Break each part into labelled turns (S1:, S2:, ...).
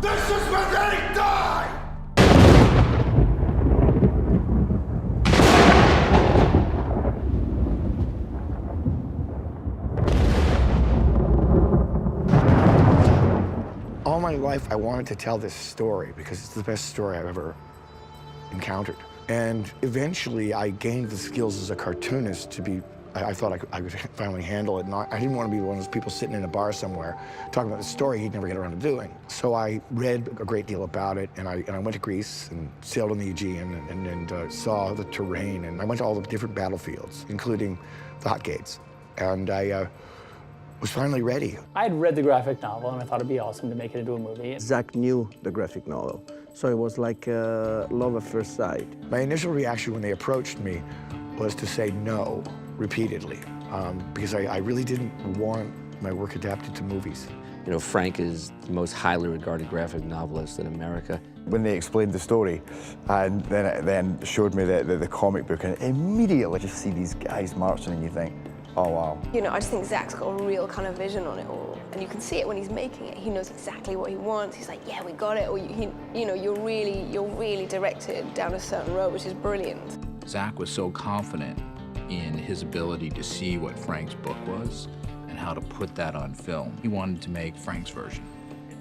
S1: This is where they die! All my life, I wanted to tell this story because it's the best story I've ever encountered. And eventually, I gained the skills as a cartoonist to be, I thought I could finally handle it. And I didn't want to be one of those people sitting in a bar somewhere talking about the story he'd never get around to doing. So I read a great deal about it, and I went to Greece and sailed on the Aegean and saw the terrain. And I went to all the different battlefields, including the Hot Gates. And I was finally ready.
S2: I had read the graphic novel, and I thought it'd be awesome to make it into a movie.
S3: Zach knew the graphic novel, so it was like love at first sight.
S1: My initial reaction when they approached me was to say no repeatedly, because I really didn't want my work adapted to movies.
S4: You know, Frank is the most highly regarded graphic novelist in America.
S5: When they explained the story and then showed me the comic book, and immediately just see these guys marching and you think, oh, wow.
S6: You know, I just think Zach's got a real kind of vision on it all. And you can see it when he's making it. He knows exactly what he wants. He's like, yeah, we got it. Or, you know, you're really directed down a certain road, which is brilliant.
S7: Zach was so confident in his ability to see what Frank's book was and how to put that on film. He wanted to make Frank's version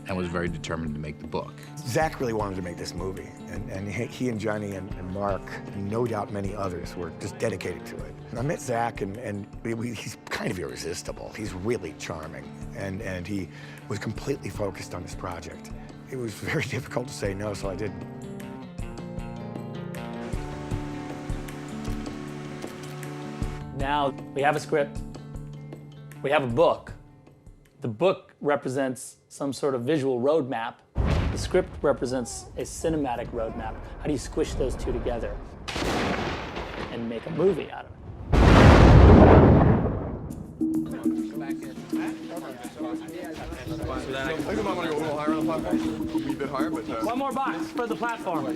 S7: and was very determined to make the book.
S1: Zach really wanted to make this movie, and he and Johnny and Mark, and no doubt many others, were just dedicated to it. And I met Zach, and he's kind of irresistible. He's really charming, and he was completely focused on this project. It was very difficult to say no, so I didn't.
S2: Now we have a script, we have a book. The book represents some sort of visual roadmap. The script represents a cinematic roadmap. How do you squish those two together and make a movie out of it?
S8: I think I might want to go a little higher on the platform. A wee bit higher, but...
S2: One more box for the platform.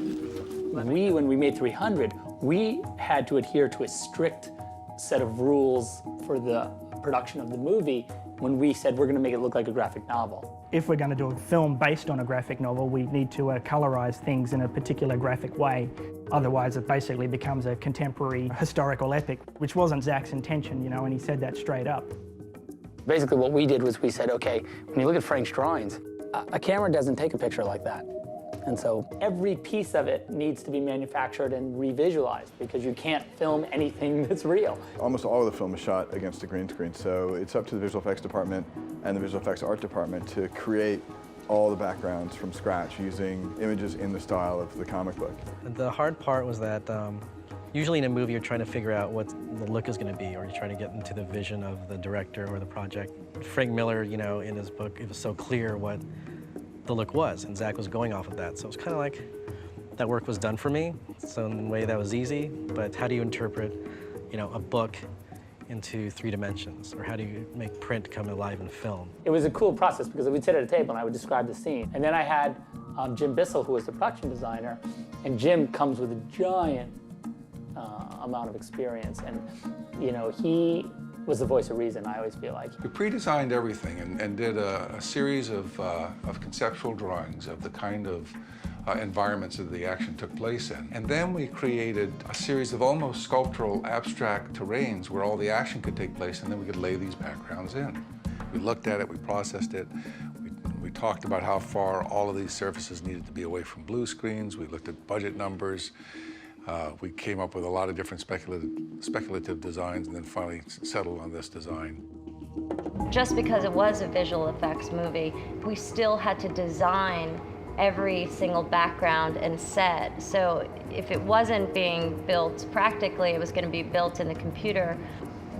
S2: When we made 300, we had to adhere to a strict set of rules for the production of the movie when we said we're going to make it look like a graphic novel.
S9: If we're going to do a film based on a graphic novel, we need to colorize things in a particular graphic way. Otherwise, it basically becomes a contemporary historical epic, which wasn't Zach's intention, you know, and he said that straight up.
S2: Basically, what we did was we said, okay, when you look at Frank's drawings, a camera doesn't take a picture like that. And so every piece of it needs to be manufactured and revisualized because you can't film anything that's real.
S8: Almost all of the film is shot against a green screen, so it's up to the visual effects department and the visual effects art department to create all the backgrounds from scratch using images in the style of the comic book.
S10: The hard part was that usually in a movie you're trying to figure out what the look is going to be, or you're trying to get into the vision of the director or the project. Frank Miller, you know, in his book, it was so clear what the look was, and Zach was going off of that. So it was kind of like that work was done for me. So in a way that was easy, but how do you interpret, you know, a book into 3 dimensions? Or how do you make print come alive in film?
S2: It was a cool process because we'd sit at a table and I would describe the scene. And then I had Jim Bissell, who was the production designer, and Jim comes with a giant amount of experience. And, you know, he was the voice of reason, I always feel like.
S11: We pre-designed everything and did a series of conceptual drawings of the kind of environments that the action took place in. And then we created a series of almost sculptural abstract terrains where all the action could take place, and then we could lay these backgrounds in. We looked at it, we processed it, we talked about how far all of these surfaces needed to be away from blue screens, we looked at budget numbers, we came up with a lot of different speculative designs and then finally settled on this design.
S12: Just because it was a visual effects movie, we still had to design every single background and set. So if it wasn't being built practically, it was going to be built in the computer.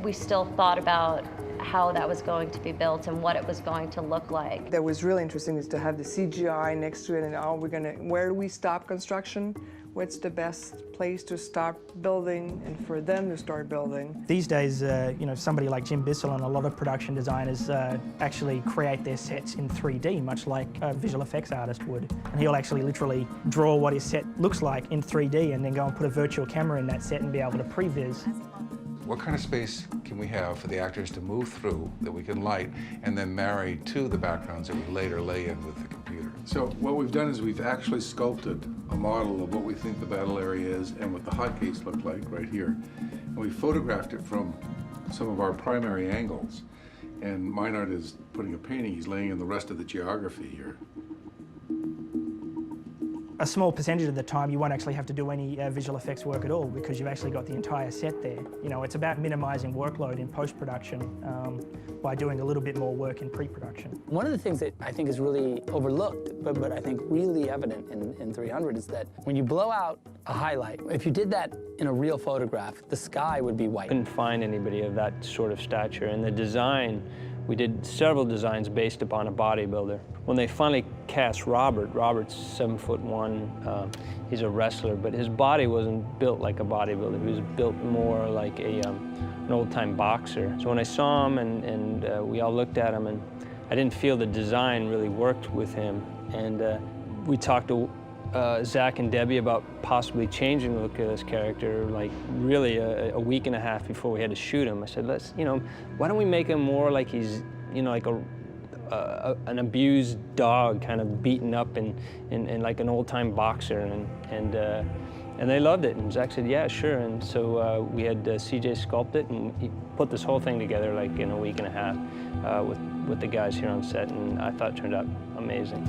S12: We still thought about how that was going to be built and what it was going to look like.
S13: That was really interesting is to have the CGI next to it and where do we stop construction? What's the best place to stop building and for them to start building?
S9: These days, you know, somebody like Jim Bissell and a lot of production designers actually create their sets in 3D, much like a visual effects artist would. And he'll actually literally draw what his set looks like in 3D and then go and put a virtual camera in that set and be able to previs.
S11: What kind of space can we have for the actors to move through that we can light and then marry to the backgrounds that we later lay in with the computer? So what we've done is we've actually sculpted a model of what we think the battle area is and what the hot gates look like right here. And we photographed it from some of our primary angles. And Meinhard is putting a painting, he's laying in the rest of the geography here.
S9: A small percentage of the time you won't actually have to do any visual effects work at all because you've actually got the entire set there. You know, it's about minimizing workload in post-production by doing a little bit more work in pre-production.
S2: One of the things that I think is really overlooked, but I think really evident in 300 is that when you blow out a highlight, if you did that in a real photograph, the sky would be white.
S14: Couldn't find anybody of that sort of stature, and the design, we did several designs based upon a bodybuilder. When they finally cast Robert's 7'1", he's a wrestler, but his body wasn't built like a bodybuilder. He was built more like an old-time boxer. So when I saw him and we all looked at him, and I didn't feel the design really worked with him. And we talked to Zach and Debbie about possibly changing the look of this character, like really a week and a half before we had to shoot him. I said, let's, you know, why don't we make him more like he's, you know, like an abused dog, kind of beaten up and like an old-time boxer, and they loved it. And Zach said, yeah, sure. And so we had CJ sculpt it, and he put this whole thing together like in a week and a half with the guys here on set, and I thought it turned out amazing.